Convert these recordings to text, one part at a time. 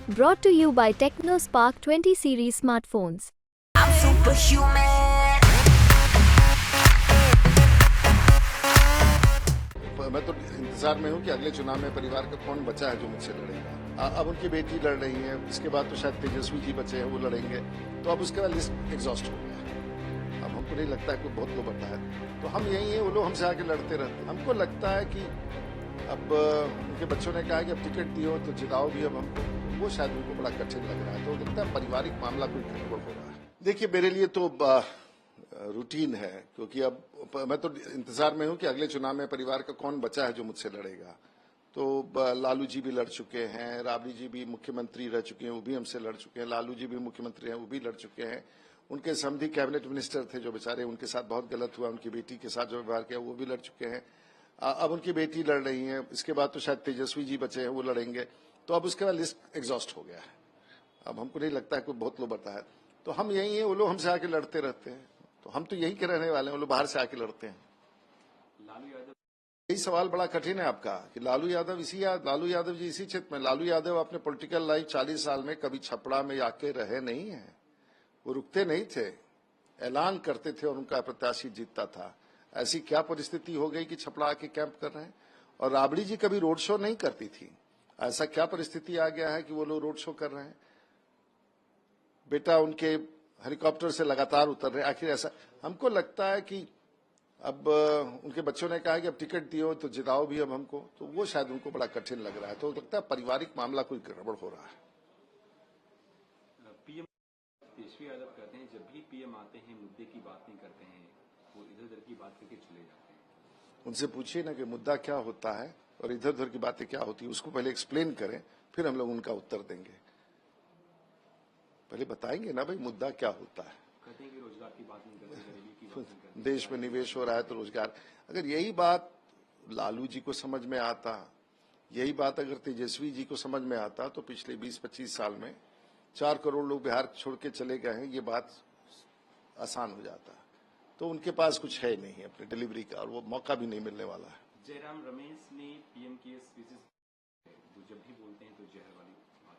Brought to you by TechnoSpark 20 series smartphones. I'm superhuman. मैं तो इंतजार में हूँ कि अगले चुनाव में परिवार का कौन बचा है जो मुझसे लड़ेगा। अब उनकी बेटी लड़ रही है, इसके बाद तो शायद तेजस्वी जी बचे हैं, वो लड़ेंगे। तो अब उसके बाद लिस्ट एग्जॉस्ट हो गया। अब हमको नहीं लगता है कोई बहुत लोग बता है, तो हम यही है, वो लोग हमसे आके लड़ते रहते। हमको लगता है कि अब उनके बच्चों ने कहा कि अब टिकट दियो तो जिताओ भी अब हमको, वो शायद उनको बड़ा कठिन लग रहा है। तो लगता है पारिवारिक मामला कोई गड़बड़ हो रहा है। देखिए, मेरे लिए तो रूटीन है, क्योंकि अब मैं तो इंतजार में हूं कि अगले चुनाव में परिवार का कौन बचा है जो मुझसे लड़ेगा। तो लालू जी भी लड़ चुके हैं, राबड़ी जी भी मुख्यमंत्री रह चुके हैं, वो भी हमसे लड़ चुके हैं, लालू जी भी मुख्यमंत्री हैं, वो भी लड़ चुके हैं। उनके समधी कैबिनेट मिनिस्टर थे जो बेचारे, उनके साथ बहुत गलत हुआ, उनकी बेटी के साथ जो व्यवहार किया वो भी लड़ चुके हैं। अब उनकी बेटी लड़ रही है, इसके बाद तो शायद तेजस्वी जी बचे हैं, वो लड़ेंगे। तो अब उसके बाद लिस्ट एग्जॉस्ट हो गया है। अब हमको नहीं लगता है कोई बहुत लोग बता है, तो हम यही है, वो लोग हमसे आके लड़ते रहते हैं। तो हम तो यही के रहने वाले हैं, वो लोग बाहर से आके लड़ते हैं। लालू यादव, यही सवाल बड़ा कठिन है आपका कि लालू यादव जी इसी क्षेत्र में। लालू यादव अपने पॉलिटिकल लाइफ 40 साल में कभी छपड़ा में आके रहे नहीं है, वो रुकते नहीं थे, ऐलान करते थे और उनका प्रत्याशी जीतता था। ऐसी क्या परिस्थिति हो गई कि छपड़ा आके कैंप कर रहे हैं? और राबड़ी जी कभी रोड शो नहीं करती थी, ऐसा क्या परिस्थिति आ गया है कि वो लोग रोड शो कर रहे हैं? बेटा उनके हेलीकॉप्टर से लगातार उतर रहे, आखिर ऐसा हमको लगता है कि अब उनके बच्चों ने कहा कि अब टिकट दियो तो जिताओ भी अब हमको, तो वो शायद उनको बड़ा कठिन लग रहा है। तो लगता है पारिवारिक मामला कोई गड़बड़ हो रहा है। पीएम तेजस्वी यादव कहते हैं जब भी पीएम आते हैं मुद्दे की बात नहीं करते हैं, वो इधर उधर की बात करके चले जाते हैं। उनसे पूछिए ना कि मुद्दा क्या होता है और इधर उधर की बातें क्या होती है, उसको पहले एक्सप्लेन करें, फिर हम लोग उनका उत्तर देंगे। पहले बताएंगे ना भाई मुद्दा क्या होता है। कहते हैं कि रोजगार की बात नहीं करते, गरीबी की बात नहीं करते। देश में निवेश हो रहा है तो रोजगार, अगर यही बात लालू जी को समझ में आता, यही बात अगर तेजस्वी जी को समझ में आता, तो पिछले 20-25 साल में 4 करोड़ लोग बिहार छोड़ के चले गए हैं, ये बात आसान हो जाता। तो उनके पास कुछ है नहीं अपने डिलीवरी का, और वो मौका भी नहीं मिलने वाला है। जयराम रमेश ने पीएम के स्पीचेस जब भी बोलते हैं तो जहर वाली बात।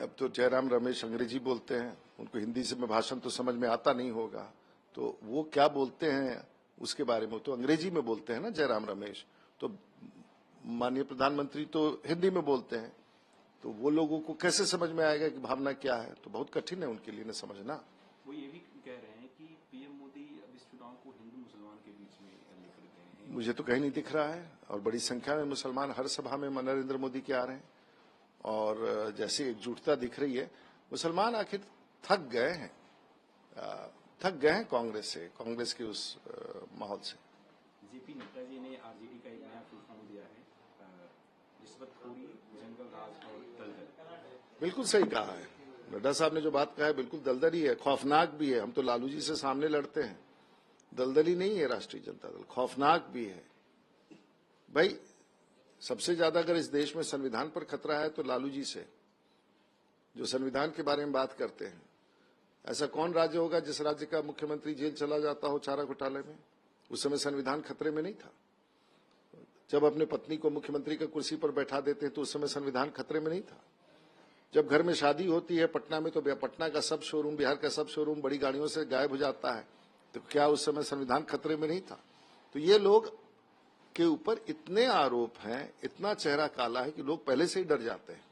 अब तो जयराम रमेश अंग्रेजी बोलते हैं, उनको हिंदी से में भाषण तो समझ में आता नहीं होगा, तो वो क्या बोलते हैं उसके बारे में तो अंग्रेजी में बोलते हैं ना जयराम रमेश। तो माननीय प्रधानमंत्री तो हिंदी में बोलते हैं, तो वो लोगों को कैसे समझ में आएगा कि भावना क्या है? तो बहुत कठिन है उनके लिए न समझना। वो ये भी कह रहे हैं कि पीएम मोदी अब इस चुनाव को हिंदू मुसलमान के बीच में लेकर गए हैं। मुझे तो कहीं नहीं दिख रहा है, और बड़ी संख्या में मुसलमान हर सभा में नरेंद्र मोदी के आ रहे हैं, और जैसी एकजुटता दिख रही है, मुसलमान आखिर थक गए हैं कांग्रेस से, कांग्रेस के उस माहौल से। जेपी नड्डा जी ने आरजेडी का एक नया फुल फॉर्म दिया है, रिश्वतखोरी, जंगल राज और दलदल। बिल्कुल सही कहा है नड्डा साहब ने, जो बात कहा है बिल्कुल दलदली है, खौफनाक भी है। हम तो लालू जी से सामने लड़ते हैं, दलदली नहीं है राष्ट्रीय जनता दल, खौफनाक भी है। भाई सबसे ज्यादा अगर इस देश में संविधान पर खतरा है तो लालू जी से, जो संविधान के बारे में बात करते हैं। ऐसा कौन राज्य होगा जिस राज्य का मुख्यमंत्री जेल चला जाता हो चारा घोटाले में? उस समय संविधान खतरे में नहीं था। जब अपने पत्नी को मुख्यमंत्री का कुर्सी पर बैठा देते हैं तो उस समय संविधान खतरे में नहीं था। जब घर में शादी होती है पटना में, तो पटना का सब शोरूम, बिहार का सब शोरूम बड़ी गाड़ियों से गायब हो जाता है, तो क्या उस समय संविधान खतरे में नहीं था? तो ये लोग के ऊपर इतने आरोप हैं, इतना चेहरा काला है कि लोग पहले से ही डर जाते हैं।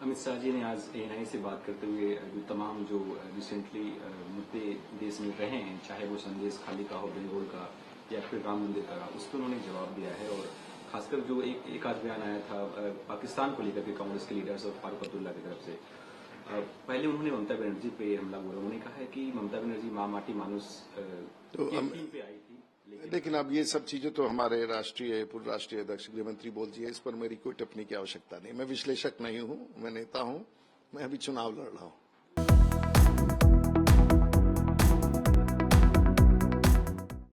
अमित शाह जी ने आज एएनआई से बात करते हुए जो तमाम जो रिसेंटली मुद्दे देश में रहे हैं, चाहे वो संदेश खाली का हो, बेंगलोर का, या फिर राम मंदिर का, उस पर उन्होंने जवाब दिया है। और खासकर जो एक आध बयान आया था पाकिस्तान को लेकर के कांग्रेस के लीडर्स और फारूक अब्दुल्ला की तरफ से, पहले उन्होंने ममता बनर्जी पे हमला बोला। उन्होंने कहा है कि ममता बनर्जी माँ माटी मानुस तो पे आई थी, लेकिन अब ये सब चीजें तो हमारे पूर्व राष्ट्रीय अध्यक्ष गृहमंत्री बोल जी है, इस पर मेरी कोई टिप्पणी की आवश्यकता नहीं। मैं विश्लेषक नहीं हूं, मैं नेता हूं, मैं अभी चुनाव लड़ रहा हूं।